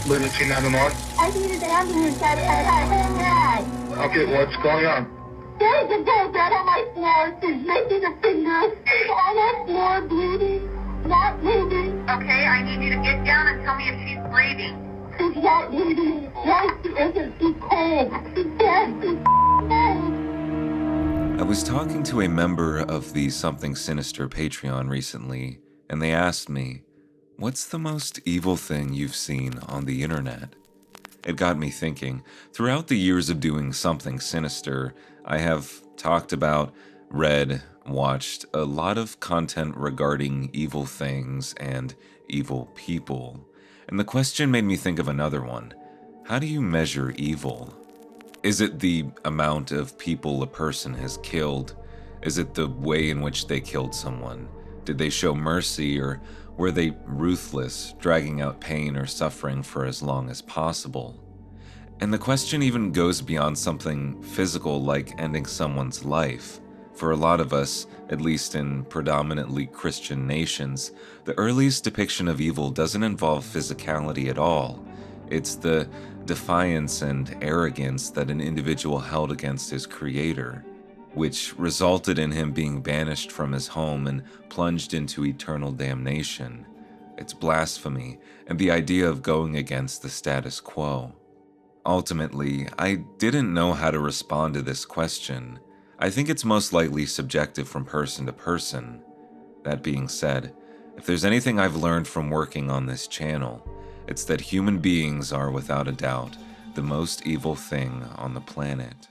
Lunacy 911. I need an ambulance. I Okay, what's going on? There's a girl dead on my floor. She's missing a finger. She's on our floor, bleeding, not moving. Okay, I need you to get down and tell me if she's breathing. She's not moving. No, she isn't. She's cold. She's dead. She's cold. I was talking to a member of the Something Sinister Patreon recently, and they asked me, "What's the most evil thing you've seen on the internet?" It got me thinking. Throughout the years of doing Something Sinister, I have talked about, read, watched a lot of content regarding evil things and evil people. And the question made me think of another one. How do you measure evil? Is it the amount of people a person has killed? Is it the way in which they killed someone? Did they show mercy, or were they ruthless, dragging out pain or suffering for as long as possible? And the question even goes beyond something physical like ending someone's life. For a lot of us, at least in predominantly Christian nations, the earliest depiction of evil doesn't involve physicality at all. It's the defiance and arrogance that an individual held against his creator, which resulted in him being banished from his home and plunged into eternal damnation. It's blasphemy, and the idea of going against the status quo. Ultimately, I didn't know how to respond to this question. I think it's most likely subjective from person to person. That being said, if there's anything I've learned from working on this channel, it's that human beings are, without a doubt, the most evil thing on the planet.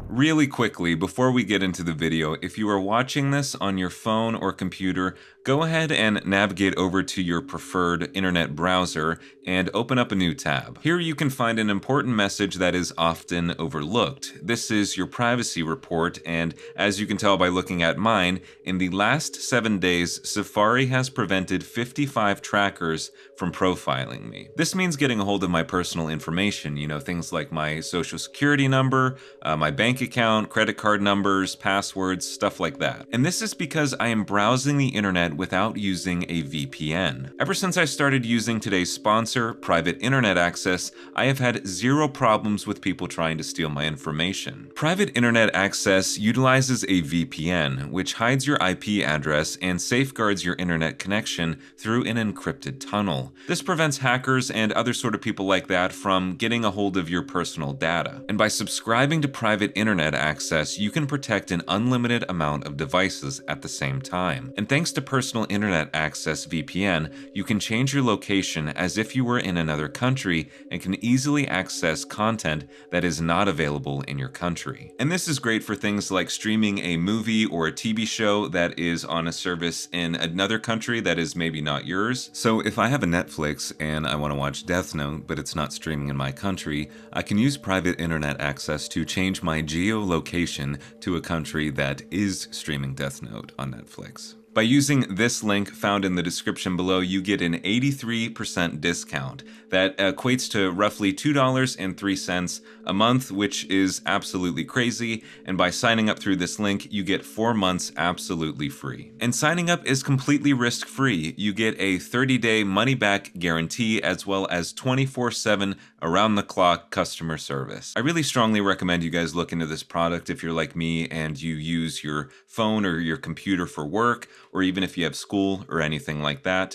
Really quickly, before we get into the video, if you are watching this on your phone or computer, go ahead and navigate over to your preferred internet browser and open up a new tab. Here you can find an important message that is often overlooked. This is your privacy report, and as you can tell by looking at mine, in the last 7 days, Safari has prevented 55 trackers from profiling me. This means getting a hold of my personal information, things like my social security number, my bank account, credit card numbers, passwords, stuff like that. And this is because I am browsing the internet without using a VPN. Ever since I started using today's sponsor, Private Internet Access, I have had zero problems with people trying to steal my information. Private Internet Access utilizes a VPN, which hides your IP address and safeguards your internet connection through an encrypted tunnel. This prevents hackers and other sort of people like that from getting a hold of your personal data. And by subscribing to Private Internet Access, you can protect an unlimited amount of devices at the same time. And thanks to Personal Internet Access VPN, you can change your location as if you were in another country and can easily access content that is not available in your country. And this is great for things like streaming a movie or a TV show that is on a service in another country that is maybe not yours. So if I have a Netflix and I want to watch Death Note, but it's not streaming in my country, I can use Private Internet Access to change my geolocation to a country that is streaming Death Note on Netflix. By using this link found in the description below, you get an 83% discount. That equates to roughly $2.03 a month, which is absolutely crazy. And by signing up through this link, you get 4 months absolutely free. And signing up is completely risk-free. You get a 30-day money-back guarantee, as well as 24/7 around-the-clock customer service. I really strongly recommend you guys look into this product if you're like me and you use your phone or your computer for work, or even if you have school or anything like that.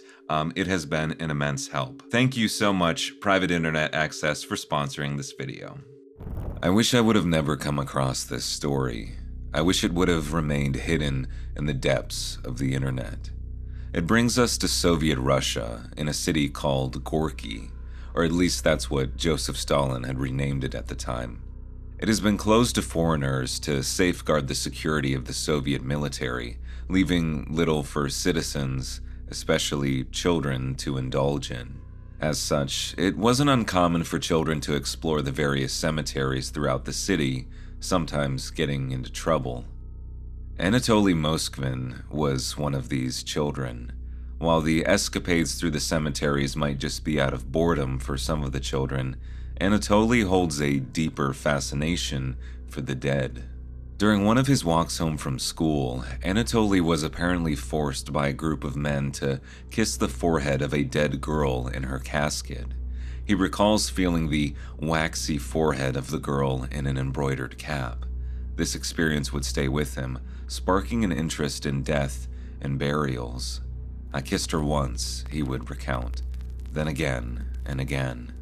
It has been an immense help. Thank you so much, Private Internet Access, for sponsoring this video. I wish I would have never come across this story. I wish it would have remained hidden in the depths of the internet. It brings us to Soviet Russia in a city called Gorky, or at least that's what Joseph Stalin had renamed it at the time. It has been closed to foreigners to safeguard the security of the Soviet military, leaving little for citizens, especially children, to indulge in. As such, it wasn't uncommon for children to explore the various cemeteries throughout the city, sometimes getting into trouble. Anatoly Moskvin was one of these children. While the escapades through the cemeteries might just be out of boredom for some of the children, Anatoly holds a deeper fascination for the dead. During one of his walks home from school, Anatoly was apparently forced by a group of men to kiss the forehead of a dead girl in her casket. He recalls feeling the waxy forehead of the girl in an embroidered cap. This experience would stay with him, sparking an interest in death and burials. "I kissed her once," he would recount, "then again and again."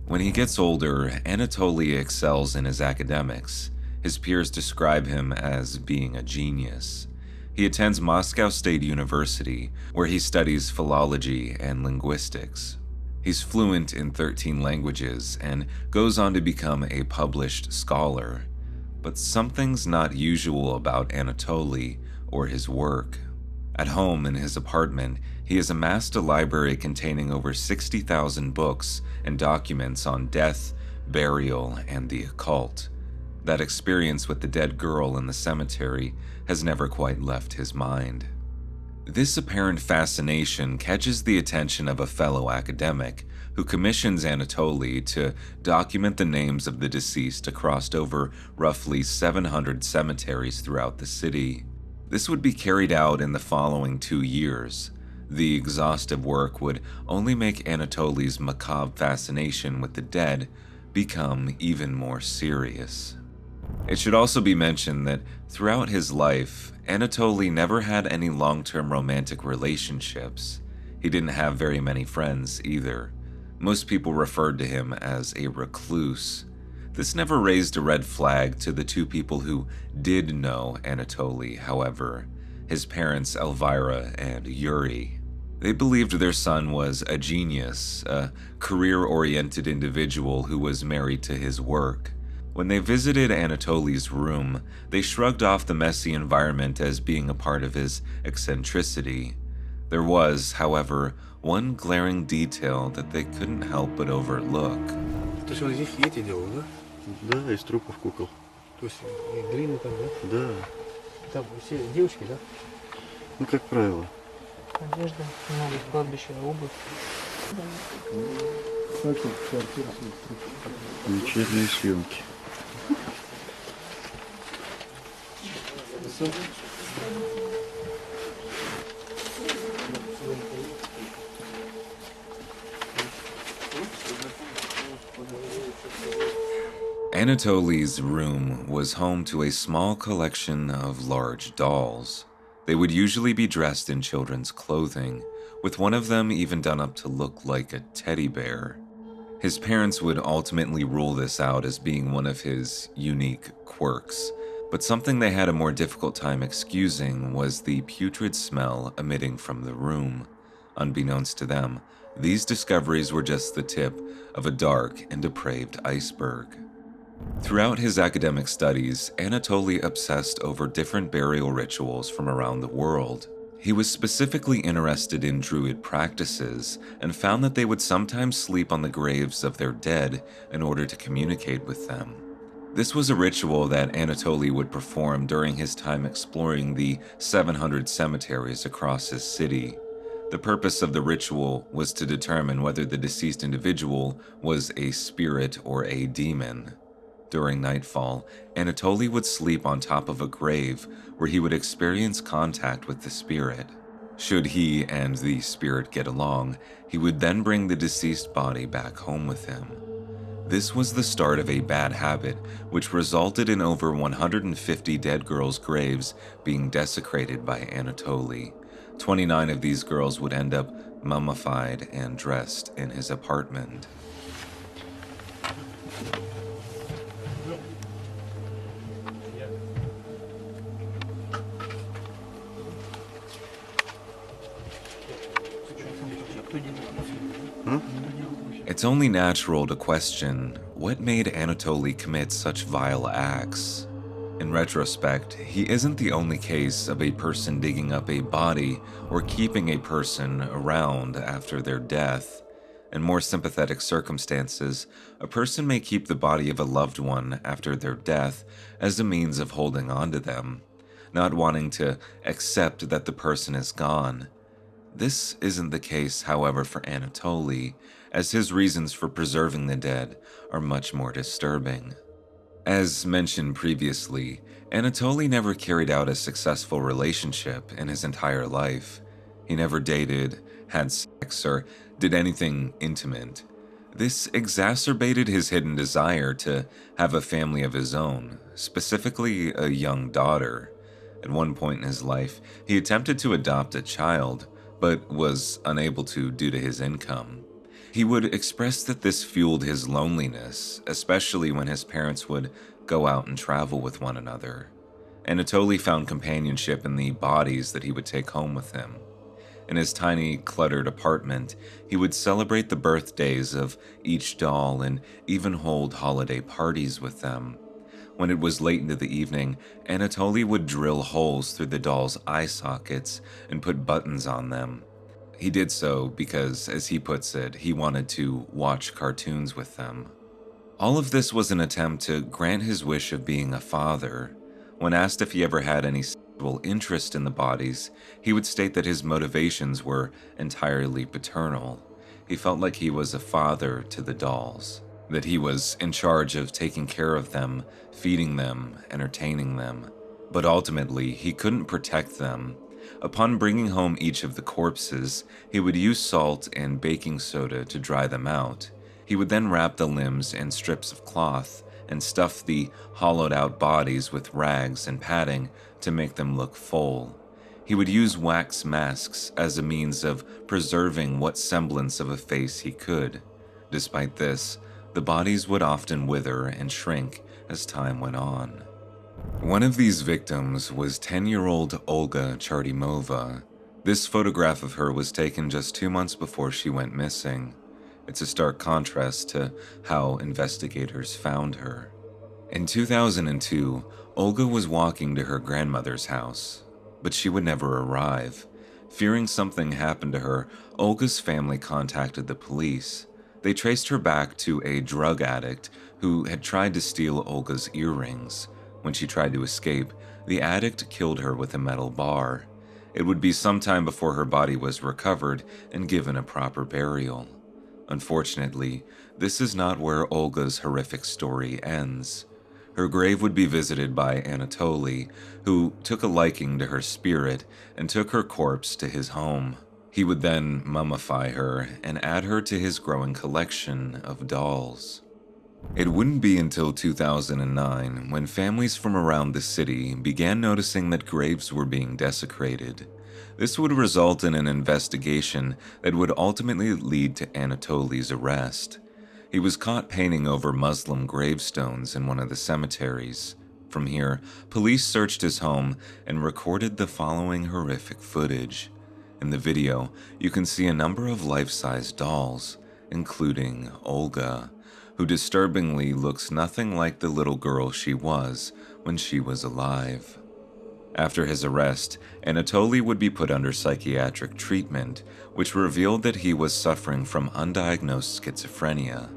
When he gets older, Anatoly excels in his academics. His peers describe him as being a genius. He attends Moscow State University, where he studies philology and linguistics. He's fluent in 13 languages and goes on to become a published scholar. But something's not usual about Anatoly or his work. At home in his apartment, he has amassed a library containing over 60,000 books and documents on death, burial, and the occult. That experience with the dead girl in the cemetery has never quite left his mind. This apparent fascination catches the attention of a fellow academic who commissions Anatoly to document the names of the deceased across over roughly 700 cemeteries throughout the city. This would be carried out in the following 2 years. The exhaustive work would only make Anatoly's macabre fascination with the dead become even more serious. It should also be mentioned that throughout his life, Anatoly never had any long-term romantic relationships. He didn't have very many friends either. Most people referred to him as a recluse. This never raised a red flag to the two people who did know Anatoly, however, his parents Elvira and Yuri. They believed their son was a genius, a career-oriented individual who was married to his work. When they visited Anatoly's room, they shrugged off the messy environment as being a part of his eccentricity. There was, however, one glaring detail that they couldn't help but overlook. То есть он здесь эти делал, да? Да, из трупов кукол. То есть и глина там, да? Да, Там все девочки, да? ну как правило. Одежда, много кладбища, обувь. Вечерние съемки. Anatoly's room was home to a small collection of large dolls. They would usually be dressed in children's clothing, with one of them even done up to look like a teddy bear. His parents would ultimately rule this out as being one of his unique quirks, but something they had a more difficult time excusing was the putrid smell emitting from the room. Unbeknownst to them, these discoveries were just the tip of a dark and depraved iceberg. Throughout his academic studies, Anatoly obsessed over different burial rituals from around the world. He was specifically interested in Druid practices and found that they would sometimes sleep on the graves of their dead in order to communicate with them. This was a ritual that Anatoly would perform during his time exploring the 700 cemeteries across his city. The purpose of the ritual was to determine whether the deceased individual was a spirit or a demon. During nightfall, Anatoly would sleep on top of a grave where he would experience contact with the spirit. Should he and the spirit get along, he would then bring the deceased body back home with him. This was the start of a bad habit, which resulted in over 150 dead girls' graves being desecrated by Anatoly. 29 of these girls would end up mummified and dressed in his apartment. It's only natural to question what made Anatoly commit such vile acts. In retrospect, he isn't the only case of a person digging up a body or keeping a person around after their death. In more sympathetic circumstances, a person may keep the body of a loved one after their death as a means of holding on to them, not wanting to accept that the person is gone. This isn't the case, however, for Anatoly, as his reasons for preserving the dead are much more disturbing. As mentioned previously, Anatoly never carried out a successful relationship in his entire life. He never dated, had sex, or did anything intimate. This exacerbated his hidden desire to have a family of his own, specifically a young daughter. At one point in his life, he attempted to adopt a child, but was unable to due to his income. He would express that this fueled his loneliness, especially when his parents would go out and travel with one another. Anatoly found companionship in the bodies that he would take home with him. In his tiny, cluttered apartment, he would celebrate the birthdays of each doll and even hold holiday parties with them. When it was late into the evening, Anatoly would drill holes through the dolls' eye sockets and put buttons on them. He did so because, as he puts it, he wanted to watch cartoons with them. All of this was an attempt to grant his wish of being a father. When asked if he ever had any sexual interest in the bodies, he would state that his motivations were entirely paternal. He felt like he was a father to the dolls, that he was in charge of taking care of them, feeding them, entertaining them. But ultimately, he couldn't protect them. Upon bringing home each of the corpses, he would use salt and baking soda to dry them out. He would then wrap the limbs in strips of cloth and stuff the hollowed-out bodies with rags and padding to make them look full. He would use wax masks as a means of preserving what semblance of a face he could. Despite this, the bodies would often wither and shrink as time went on. One of these victims was 10-year-old Olga Chartimova. This photograph of her was taken just 2 months before she went missing. It's a stark contrast to how investigators found her. In 2002, Olga was walking to her grandmother's house, but she would never arrive. Fearing something happened to her, Olga's family contacted the police. They traced her back to a drug addict who had tried to steal Olga's earrings. When she tried to escape, the addict killed her with a metal bar. It would be some time before her body was recovered and given a proper burial. Unfortunately, this is not where Olga's horrific story ends. Her grave would be visited by Anatoly, who took a liking to her spirit and took her corpse to his home. He would then mummify her and add her to his growing collection of dolls. It wouldn't be until 2009 when families from around the city began noticing that graves were being desecrated. This would result in an investigation that would ultimately lead to Anatoly's arrest. He was caught painting over Muslim gravestones in one of the cemeteries. From here, police searched his home and recorded the following horrific footage. In the video, you can see a number of life-size dolls, including Olga, who disturbingly looks nothing like the little girl she was when she was alive. After his arrest, Anatoly would be put under psychiatric treatment, which revealed that he was suffering from undiagnosed schizophrenia.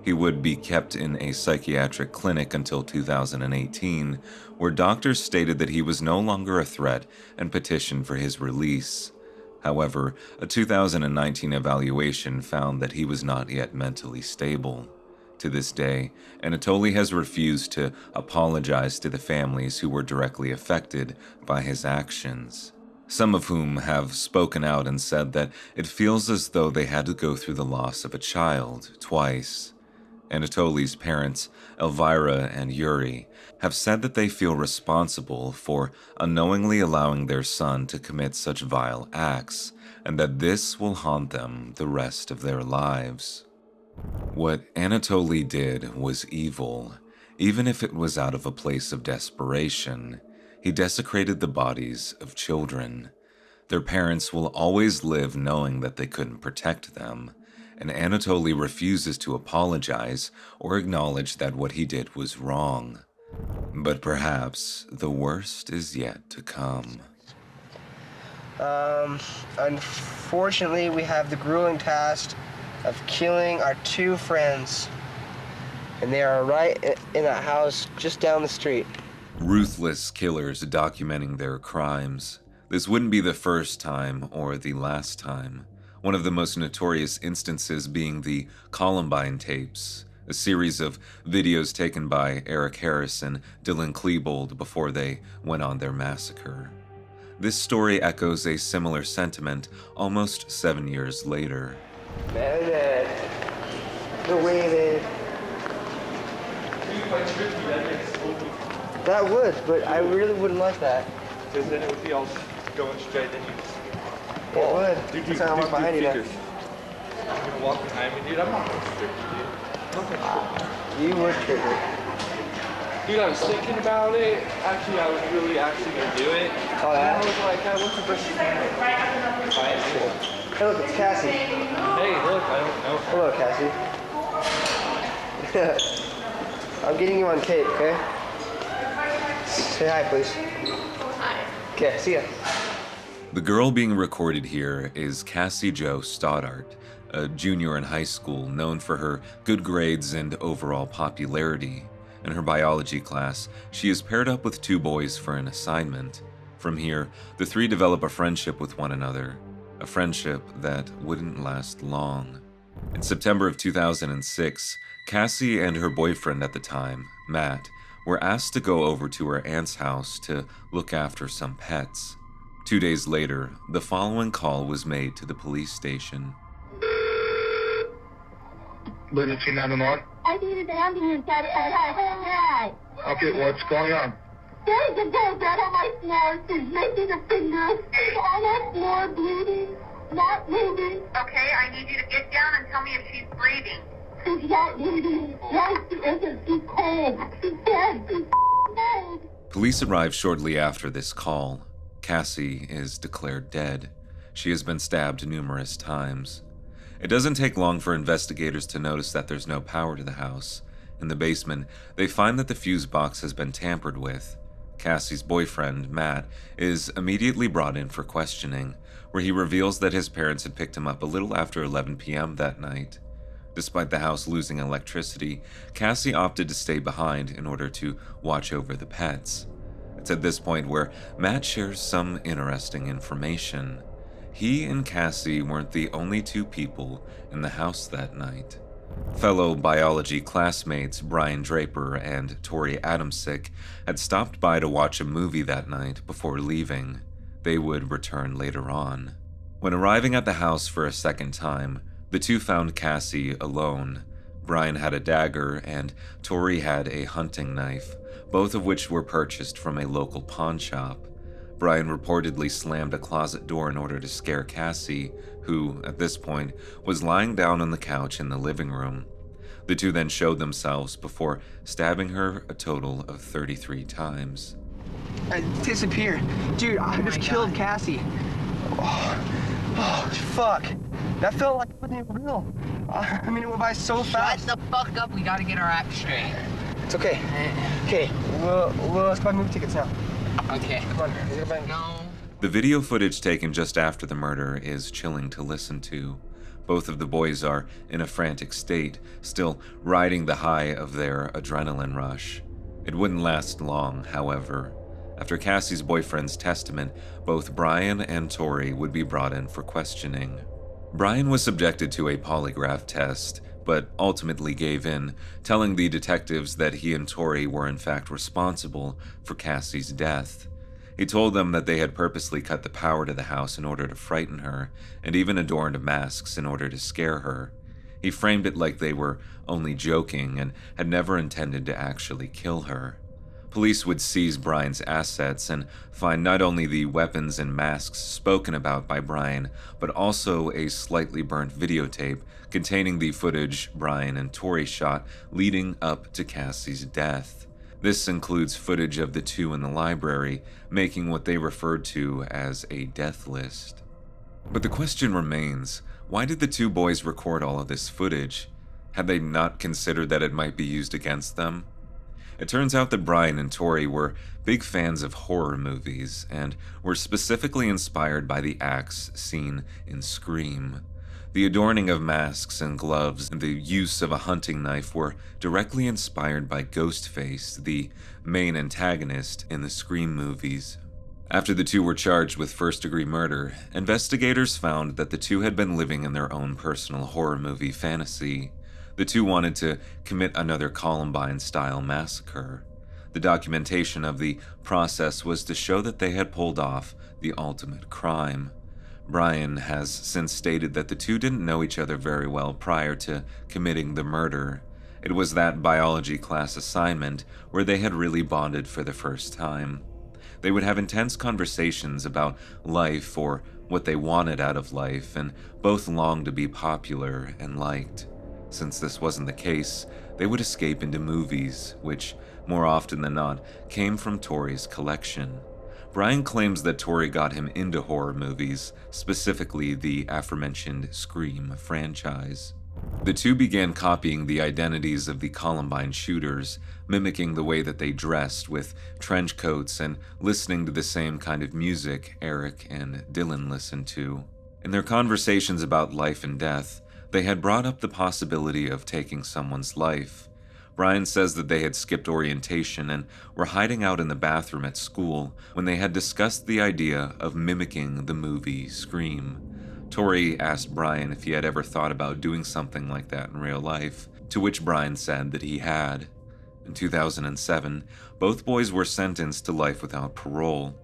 He would be kept in a psychiatric clinic until 2018, where doctors stated that he was no longer a threat and petitioned for his release. However, a 2019 evaluation found that he was not yet mentally stable. To this day, Anatoly has refused to apologize to the families who were directly affected by his actions, some of whom have spoken out and said that it feels as though they had to go through the loss of a child twice. Anatoly's parents, Elvira and Yuri, have said that they feel responsible for unknowingly allowing their son to commit such vile acts, and that this will haunt them the rest of their lives. What Anatoly did was evil, even if it was out of a place of desperation. He desecrated the bodies of children. Their parents will always live knowing that they couldn't protect them, and Anatoly refuses to apologize or acknowledge that what he did was wrong. But perhaps the worst is yet to come. Unfortunately, we have the grueling task of killing our 2 friends. And they are right in that house just down the street. Ruthless killers documenting their crimes. This wouldn't be the first time or the last time. One of the most notorious instances being the Columbine tapes. a series of videos taken by Eric Harris and Dylan Klebold before they went on their massacre. This story echoes a similar sentiment almost 7 years later. Man, the way that... That would, but I really wouldn't like that. Because then it would be all going straight, then you just... It would. That's how I walk behind you now. You're gonna walk behind me, dude? I'm not gonna trick you, dude. I'm not gonna trick You would trigger. you. Dude, I was thinking about it. Actually, I was really actually gonna do it. Oh, yeah? And I was like, hey, what's the best thing? Hey, look, it's Cassie. Hey, look, I don't know. Hello, Cassie. I'm getting you on tape, okay? Say hi, please. Hi. Okay, see ya. The girl being recorded here is Cassie Jo Stoddard, a junior in high school known for her good grades and overall popularity. In her biology class, she is paired up with 2 boys for an assignment. From here, the 3 develop a friendship with one another, a friendship that wouldn't last long. In September of 2006, Cassie and her boyfriend at the time, Matt, were asked to go over to her aunt's house to look after some pets. 2 days later, the following call was made to the police station. Lunacy 911. I need an ambulance outside our home now. Okay, what's going on? There's a girl dead on my floor. She's missing a finger. On our floor, bleeding, not moving. Okay, I need you to get down and tell me if she's breathing. She's not moving. Why she isn't? She's cold. She's dead. She's dead. Police arrived shortly after this call. Cassie is declared dead. She has been stabbed numerous times. It doesn't take long for investigators to notice that there's no power to the house. In the basement, they find that the fuse box has been tampered with. Cassie's boyfriend, Matt, is immediately brought in for questioning, where he reveals that his parents had picked him up a little after 11 p.m. that night. Despite the house losing electricity, Cassie opted to stay behind in order to watch over the pets. It's at this point where Matt shares some interesting information. He and Cassie weren't the only 2 people in the house that night. Fellow biology classmates Brian Draper and Tori Adamsick had stopped by to watch a movie that night before leaving. They would return later on. When arriving at the house for a second time, the 2 found Cassie alone. Brian had a dagger and Tori had a hunting knife, both of which were purchased from a local pawn shop. Brian reportedly slammed a closet door in order to scare Cassie, who, at this point, was lying down on the couch in the living room. The 2 then showed themselves before stabbing her a total of 33 times. I disappeared. Dude, I just killed Cassie. Oh, fuck. That felt like it wasn't even real. I mean, it went by so fast. Shut the fuck up. We gotta get our act straight. It's okay. Okay, let's buy movie tickets now. Okay. Come on, let's go buy No. The video footage taken just after the murder is chilling to listen to. Both of the boys are in a frantic state, still riding the high of their adrenaline rush. It wouldn't last long, however. After Cassie's boyfriend's testament, both Brian and Tori would be brought in for questioning. Brian was subjected to a polygraph test, but ultimately gave in, telling the detectives that he and Tori were in fact responsible for Cassie's death. He told them that they had purposely cut the power to the house in order to frighten her, and even adorned masks in order to scare her. He framed it like they were only joking and had never intended to actually kill her. Police would seize Brian's assets and find not only the weapons and masks spoken about by Brian, but also a slightly burnt videotape containing the footage Brian and Tori shot leading up to Cassie's death. This includes footage of the 2 in the library, making what they referred to as a death list. But the question remains, why did the 2 boys record all of this footage? Had they not considered that it might be used against them? It turns out that Brian and Tori were big fans of horror movies and were specifically inspired by the acts seen in Scream. The adorning of masks and gloves and the use of a hunting knife were directly inspired by Ghostface, the main antagonist in the Scream movies. After the 2 were charged with first-degree murder, investigators found that the 2 had been living in their own personal horror movie fantasy. The The two wanted to commit another Columbine-style massacre. The documentation of the process was to show that they had pulled off the ultimate crime. Brian has since stated that the two didn't know each other very well prior to committing the murder. It was that biology class assignment where they had really bonded for the first time. They would have intense conversations about life or what they wanted out of life, and both longed to be popular and liked. Since this wasn't the case, they would escape into movies, which, more often than not, came from Tori's collection. Brian claims that Tori got him into horror movies, specifically the aforementioned Scream franchise. The two began copying the identities of the Columbine shooters, mimicking the way that they dressed with trench coats and listening to the same kind of music Eric and Dylan listened to. In their conversations about life and death, they had brought up the possibility of taking someone's life. Brian says that they had skipped orientation and were hiding out in the bathroom at school when they had discussed the idea of mimicking the movie Scream. Tori asked Brian if he had ever thought about doing something like that in real life, to which Brian said that he had. In 2007, both boys were sentenced to life without parole.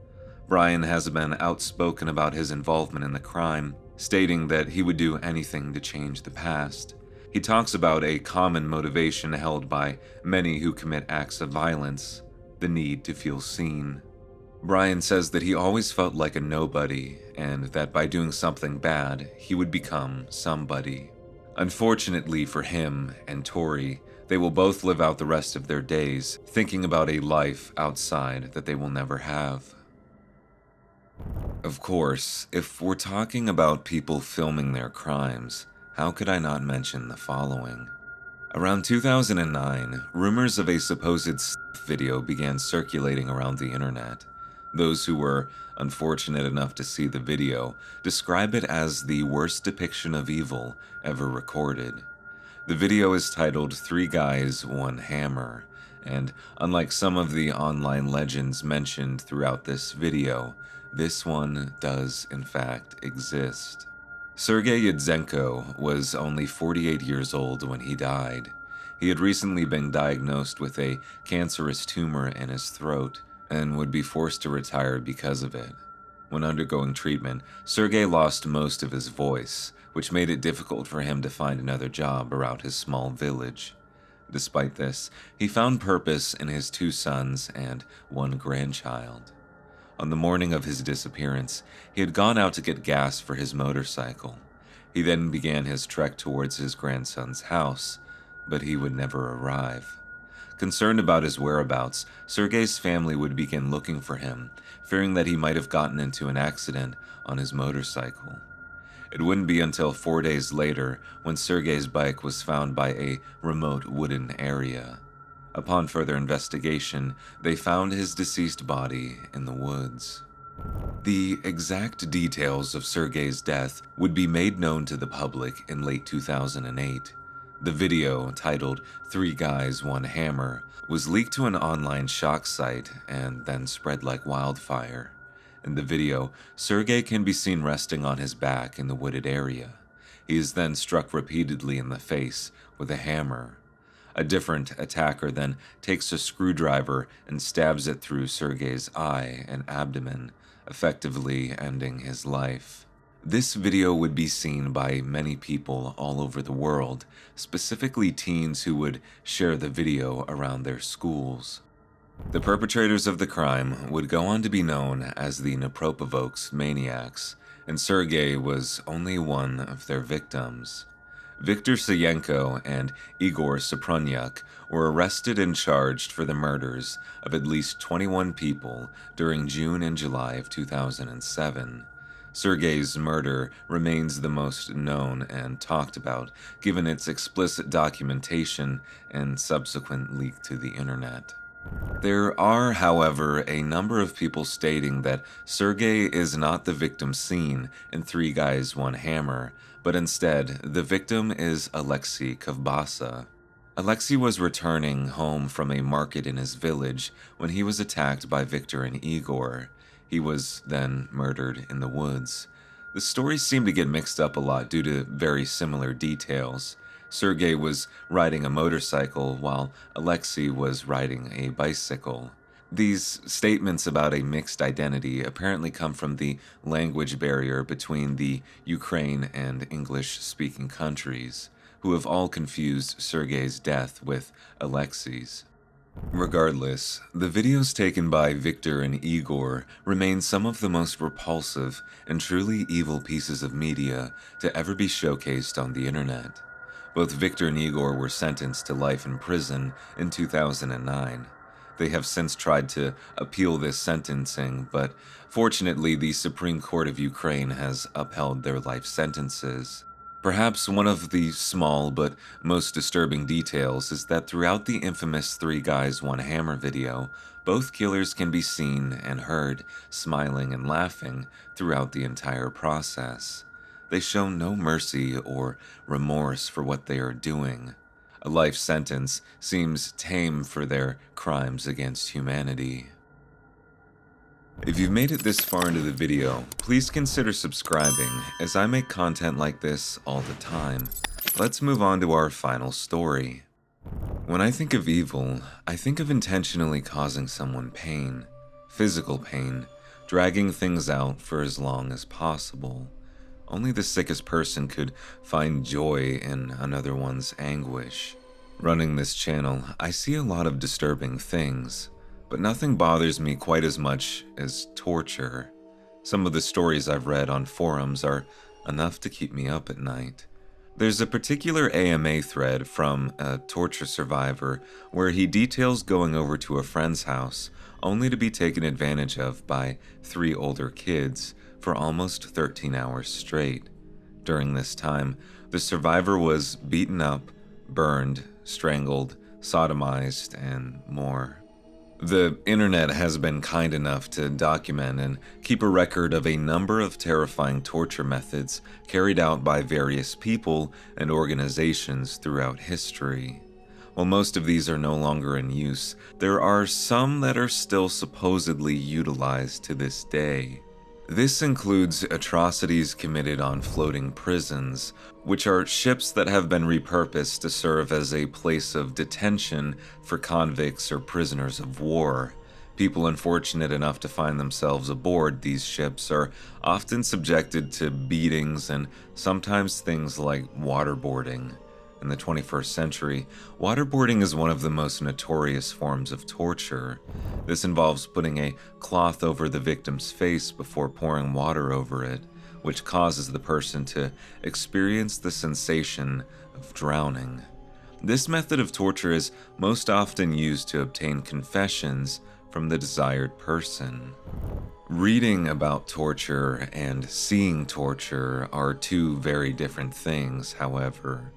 Brian has been outspoken about his involvement in the crime, stating that he would do anything to change the past. He talks about a common motivation held by many who commit acts of violence: the need to feel seen. Brian says that he always felt like a nobody, and that by doing something bad, he would become somebody. Unfortunately for him and Tori, they will both live out the rest of their days thinking about a life outside that they will never have. Of course, if we're talking about people filming their crimes, how could I not mention the following? Around 2009, rumors of a supposed video began circulating around the internet. Those who were unfortunate enough to see the video describe it as the worst depiction of evil ever recorded. The video is titled 3 Guys, 1 Hammer, and unlike some of the online legends mentioned throughout this video, this one does in fact exist. Sergei Yudzenko was only 48 years old when he died. He had recently been diagnosed with a cancerous tumor in his throat and would be forced to retire because of it. When undergoing treatment, Sergei lost most of his voice, which made it difficult for him to find another job around his small village. Despite this, he found purpose in his 2 sons and 1 grandchild. On the morning of his disappearance, he had gone out to get gas for his motorcycle. He then began his trek towards his grandson's house, but he would never arrive. Concerned about his whereabouts, Sergei's family would begin looking for him, fearing that he might have gotten into an accident on his motorcycle. It wouldn't be until 4 days later when Sergei's bike was found by a remote wooden area. Upon further investigation, they found his deceased body in the woods. The exact details of Sergei's death would be made known to the public in late 2008. The video, titled 3 Guys, 1 Hammer, was leaked to an online shock site and then spread like wildfire. In the video, Sergei can be seen resting on his back in the wooded area. He is then struck repeatedly in the face with a hammer. A different attacker then takes a screwdriver and stabs it through Sergei's eye and abdomen, effectively ending his life. This video would be seen by many people all over the world, specifically teens who would share the video around their schools. The perpetrators of the crime would go on to be known as the Nepropovok's maniacs, and Sergei was only one of their victims. Viktor Sayenko and Igor Soproniuk were arrested and charged for the murders of at least 21 people during June and July of 2007. Sergei's murder remains the most known and talked about, given its explicit documentation and subsequent leak to the internet. There are, however, a number of people stating that Sergei is not the victim seen in 3 Guys, 1 Hammer, but instead, the victim is Alexei Kovbasa. Alexei was returning home from a market in his village when he was attacked by Viktor and Igor. He was then murdered in the woods. The stories seem to get mixed up a lot due to very similar details. Sergei was riding a motorcycle while Alexei was riding a bicycle. These statements about a mixed identity apparently come from the language barrier between the Ukraine and English-speaking countries, who have all confused Sergei's death with Alexei's. Regardless, the videos taken by Victor and Igor remain some of the most repulsive and truly evil pieces of media to ever be showcased on the internet. Both Victor and Igor were sentenced to life in prison in 2009. They have since tried to appeal this sentencing, but fortunately the Supreme Court of Ukraine has upheld their life sentences. Perhaps one of the small but most disturbing details is that throughout the infamous Three Guys One Hammer video, both killers can be seen and heard smiling and laughing throughout the entire process. They show no mercy or remorse for what they are doing. A life sentence seems tame for their crimes against humanity. If you've made it this far into the video, please consider subscribing, as I make content like this all the time. Let's move on to our final story. When I think of evil, I think of intentionally causing someone pain, physical pain, dragging things out for as long as possible. Only the sickest person could find joy in another one's anguish. Running this channel, I see a lot of disturbing things, but nothing bothers me quite as much as torture. Some of the stories I've read on forums are enough to keep me up at night. There's a particular AMA thread from a torture survivor where he details going over to a friend's house only to be taken advantage of by 3 older kids for almost 13 hours straight. During this time, the survivor was beaten up, burned, strangled, sodomized, and more. The internet has been kind enough to document and keep a record of a number of terrifying torture methods carried out by various people and organizations throughout history. While most of these are no longer in use, there are some that are still supposedly utilized to this day. This includes atrocities committed on floating prisons, which are ships that have been repurposed to serve as a place of detention for convicts or prisoners of war. People unfortunate enough to find themselves aboard these ships are often subjected to beatings and sometimes things like waterboarding. In the 21st century, waterboarding is one of the most notorious forms of torture. This involves putting a cloth over the victim's face before pouring water over it, which causes the person to experience the sensation of drowning. This method of torture is most often used to obtain confessions from the desired person. Reading about torture and seeing torture are two very different things, however.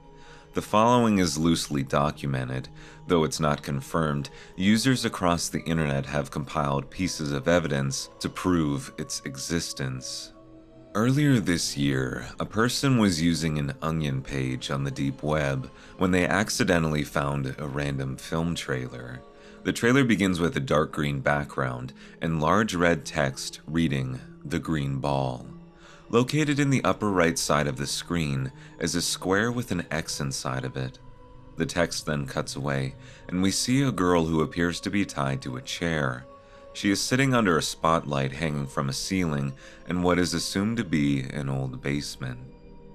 The following is loosely documented, though it's not confirmed. Users across the internet have compiled pieces of evidence to prove its existence. Earlier this year, a person was using an Onion page on the deep web when they accidentally found a random film trailer. The trailer begins with a dark green background and large red text reading, "The Green Ball." Located in the upper right side of the screen is a square with an X inside of it. The text then cuts away, and we see a girl who appears to be tied to a chair. She is sitting under a spotlight hanging from a ceiling in what is assumed to be an old basement.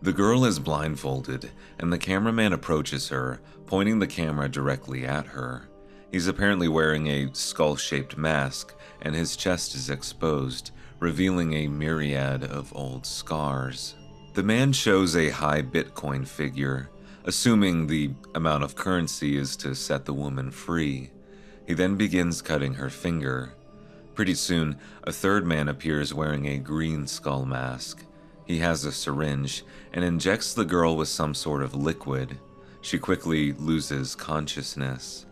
The girl is blindfolded, and the cameraman approaches her, pointing the camera directly at her. He's apparently wearing a skull-shaped mask, and his chest is exposed, revealing a myriad of old scars. The man shows a high Bitcoin figure, assuming the amount of currency is to set the woman free. He then begins cutting her finger. Pretty soon, a third man appears wearing a green skull mask. He has a syringe and injects the girl with some sort of liquid. She quickly loses consciousness.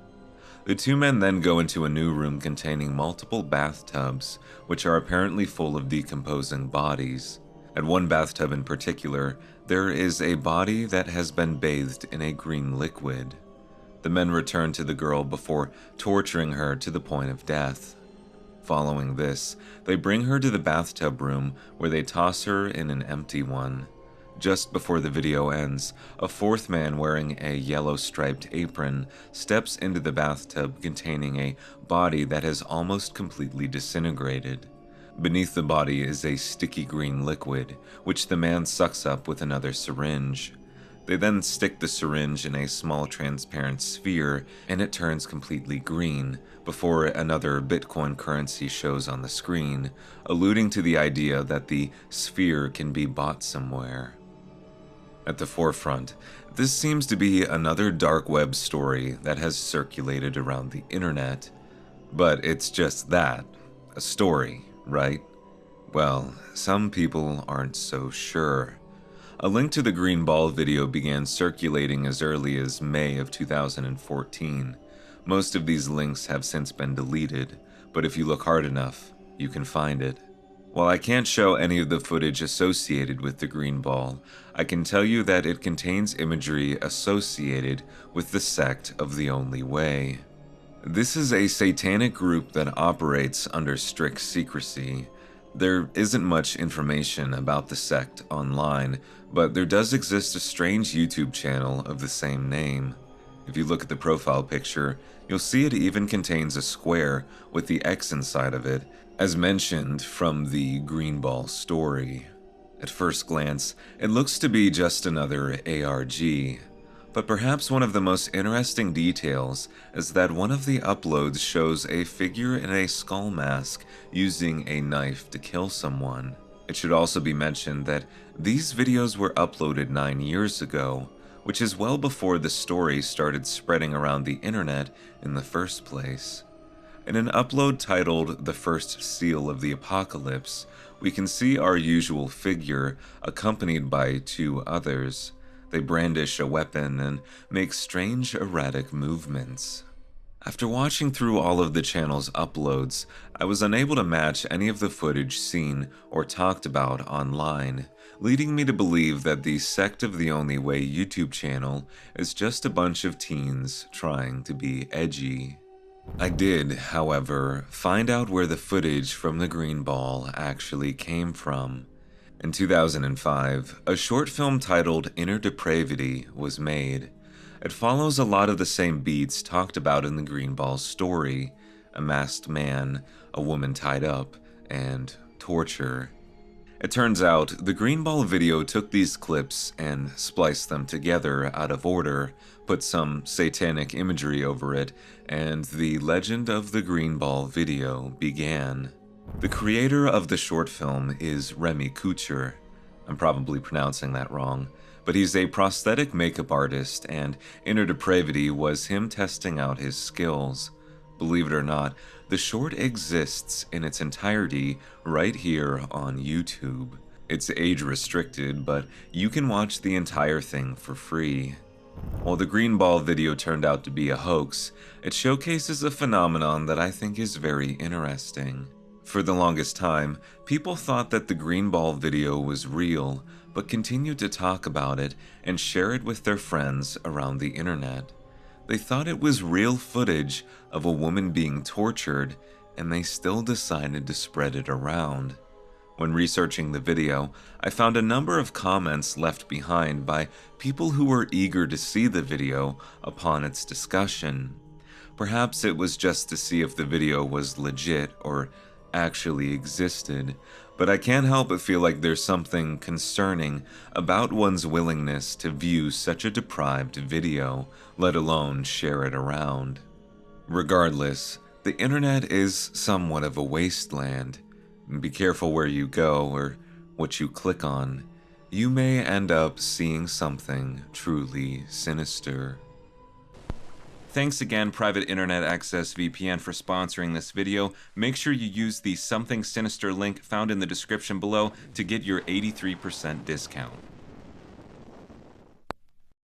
The two men then go into a new room containing multiple bathtubs, which are apparently full of decomposing bodies. At one bathtub in particular, there is a body that has been bathed in a green liquid. The men return to the girl before torturing her to the point of death. Following this, they bring her to the bathtub room where they toss her in an empty one. Just before the video ends, a fourth man wearing a yellow striped apron steps into the bathtub containing a body that has almost completely disintegrated. Beneath the body is a sticky green liquid, which the man sucks up with another syringe. They then stick the syringe in a small transparent sphere, and it turns completely green, before another Bitcoin currency shows on the screen, alluding to the idea that the sphere can be bought somewhere. At the forefront, this seems to be another dark web story that has circulated around the internet. But it's just that, a story, right? Well, some people aren't so sure. A link to the green ball video began circulating as early as May of 2014. Most of these links have since been deleted, but if you look hard enough, you can find it. While I can't show any of the footage associated with the green ball, I can tell you that it contains imagery associated with the sect of the Only Way. This is a satanic group that operates under strict secrecy. There isn't much information about the sect online, but there does exist a strange YouTube channel of the same name. If you look at the profile picture, you'll see it even contains a square with the X inside of it, as mentioned from the green ball story. At first glance, it looks to be just another ARG, but perhaps one of the most interesting details is that one of the uploads shows a figure in a skull mask using a knife to kill someone. It should also be mentioned that these videos were uploaded 9 years ago, which is well before the story started spreading around the internet in the first place. In an upload titled "The First Seal of the Apocalypse," we can see our usual figure accompanied by 2 others. They brandish a weapon and make strange erratic movements. After watching through all of the channel's uploads, I was unable to match any of the footage seen or talked about online, leading me to believe that the Sect of the Only Way YouTube channel is just a bunch of teens trying to be edgy. I did, however, find out where the footage from the green ball actually came from. In 2005, a short film titled Inner Depravity was made. It follows a lot of the same beats talked about in the green ball story: a masked man, a woman tied up, and torture. It turns out, the green ball video took these clips and spliced them together out of order, put some satanic imagery over it, and the legend of the green ball video began. The creator of the short film is Remy Couture. I'm probably pronouncing that wrong, but he's a prosthetic makeup artist, and Inner Depravity was him testing out his skills. Believe it or not, the short exists in its entirety right here on YouTube. It's age restricted, but you can watch the entire thing for free. While the green ball video turned out to be a hoax, it showcases a phenomenon that I think is very interesting. For the longest time, people thought that the green ball video was real, but continued to talk about it and share it with their friends around the internet. They thought it was real footage of a woman being tortured, and they still decided to spread it around. When researching the video, I found a number of comments left behind by people who were eager to see the video upon its discussion. Perhaps it was just to see if the video was legit or actually existed, but I can't help but feel like there's something concerning about one's willingness to view such a deprived video, let alone share it around. Regardless, the internet is somewhat of a wasteland. Be careful where you go or what you click on. You may end up seeing something truly sinister. Thanks again, Private Internet Access VPN, for sponsoring this video. Make sure you use the Something Sinister link found in the description below to get your 83% discount.